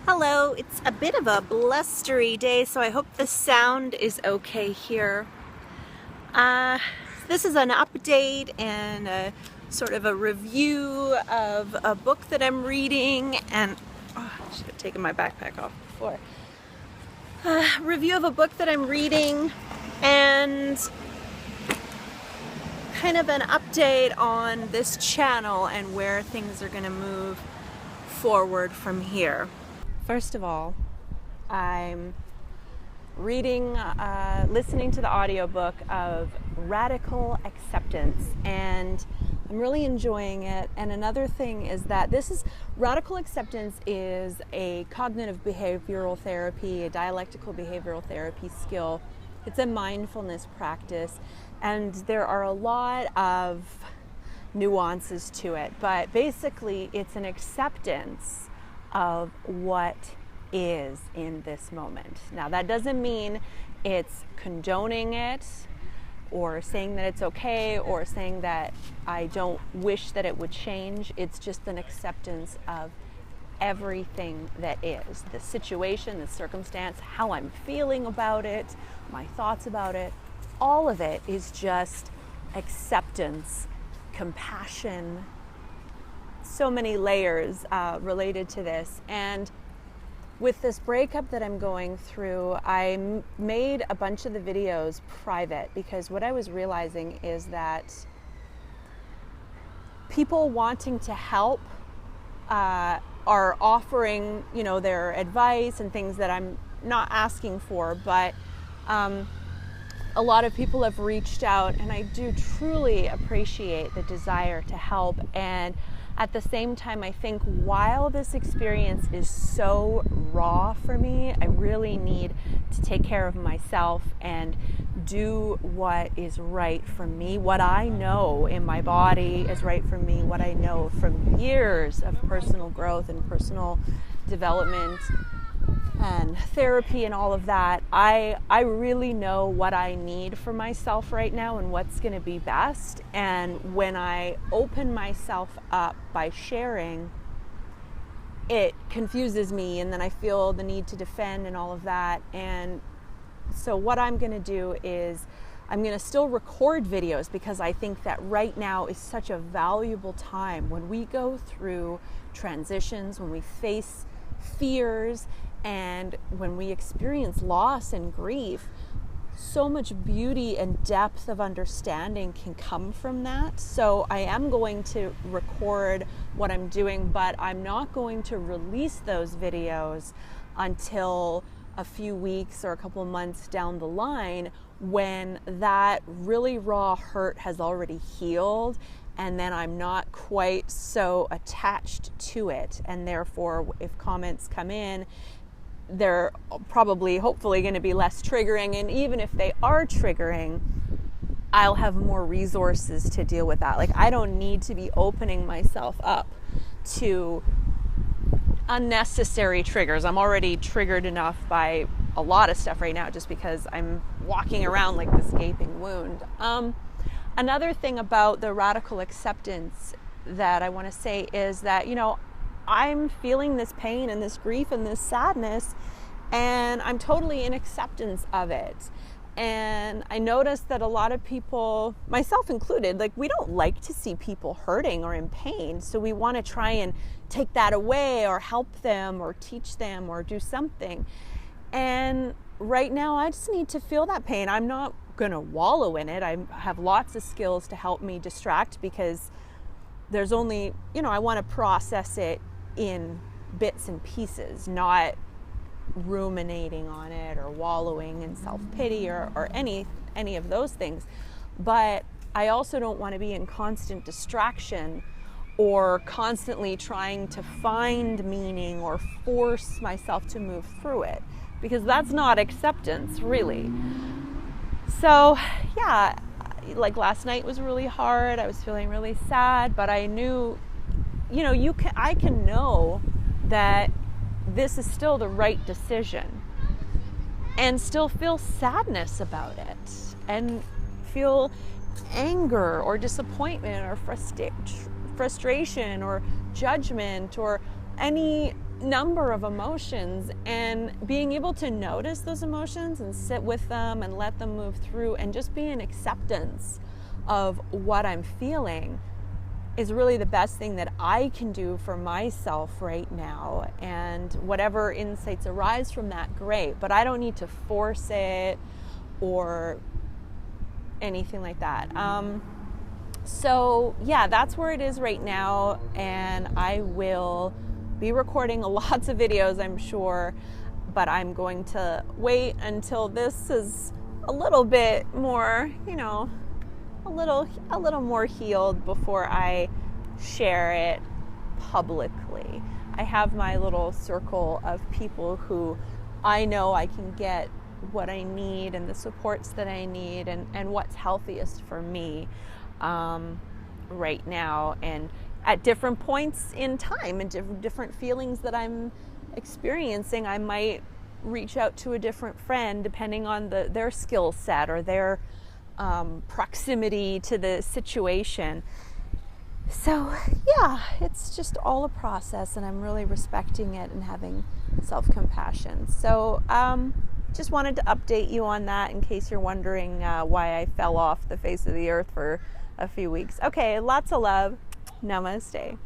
Hello, it's a bit of a blustery day, so I hope the sound is okay here. Uh, this is an update and a sort of a review of a book that I'm reading, and I should have taken my backpack off before. Review of a book that I'm reading and kind of an update on this channel and where things are going to move forward from here. First of all, I'm listening to the audiobook of Radical Acceptance, and I'm really enjoying it. And another thing is that Radical Acceptance is a cognitive behavioral therapy, a dialectical behavioral therapy skill. It's a mindfulness practice, and there are a lot of nuances to it, but basically it's an acceptance of what is in this moment. Now, that doesn't mean it's condoning it or saying that it's okay or saying that I don't wish that it would change. It's just an acceptance of everything that is. The situation, the circumstance, how I'm feeling about it, my thoughts about it, all of it is just acceptance, compassion, so many layers related to this. And with this breakup that I'm going through, I made a bunch of the videos private because what I was realizing is that people wanting to help are offering, their advice and things that I'm not asking for, but a lot of people have reached out, and I do truly appreciate the desire to help. And at the same time, I think while this experience is so raw for me, I really need to take care of myself and do what is right for me. What I know in my body is right for me, what I know from years of personal growth and personal development and therapy and all of that. I really know what I need for myself right now and what's going to be best. And when I open myself up by sharing, it confuses me, and then I feel the need to defend and all of that. And so what I'm going to do is I'm going to still record videos, because I think that right now is such a valuable time when we go through transitions, when we face fears, and when we experience loss and grief. So much beauty and depth of understanding can come from that. So I am going to record what I'm doing, but I'm not going to release those videos until a few weeks or a couple of months down the line, when that really raw hurt has already healed, and then I'm not quite so attached to it. And therefore, if comments come in, they're probably, hopefully, going to be less triggering. And even if they are triggering, I'll have more resources to deal with that. Like, I don't need to be opening myself up to unnecessary triggers. I'm already triggered enough by a lot of stuff right now, just because I'm walking around like this gaping wound. Another thing about the radical acceptance that I want to say is that, I'm feeling this pain and this grief and this sadness, and I'm totally in acceptance of it. And I noticed that a lot of people, myself included, we don't like to see people hurting or in pain. So we want to try and take that away or help them or teach them or do something. And right now, I just need to feel that pain. I'm not going to wallow in it. I have lots of skills to help me distract, because there's only, I want to process it in bits and pieces, not ruminating on it or wallowing in self-pity or any of those things. But I also don't want to be in constant distraction or constantly trying to find meaning or force myself to move through it, because that's not acceptance, really. So yeah, last night was really hard. I was feeling really sad, but I knew, I can know that this is still the right decision, and still feel sadness about it, and feel anger or disappointment or frustration or judgment or any number of emotions, and being able to notice those emotions and sit with them and let them move through and just be in acceptance of what I'm feeling is really the best thing that I can do for myself right now. And whatever insights arise from that, great, but I don't need to force it or anything like that. So yeah, that's where it is right now, and I will be recording lots of videos, I'm sure, but I'm going to wait until this is a little bit more, a little more healed before I share it publicly. I have my little circle of people who I know I can get what I need and the supports that I need and what's healthiest for me right now, and at different points in time and different feelings that I'm experiencing, I might reach out to a different friend depending on their skill set or their proximity to the situation. So yeah, it's just all a process, and I'm really respecting it and having self-compassion. So just wanted to update you on that in case you're wondering why I fell off the face of the earth for a few weeks. Okay, lots of love. Namaste.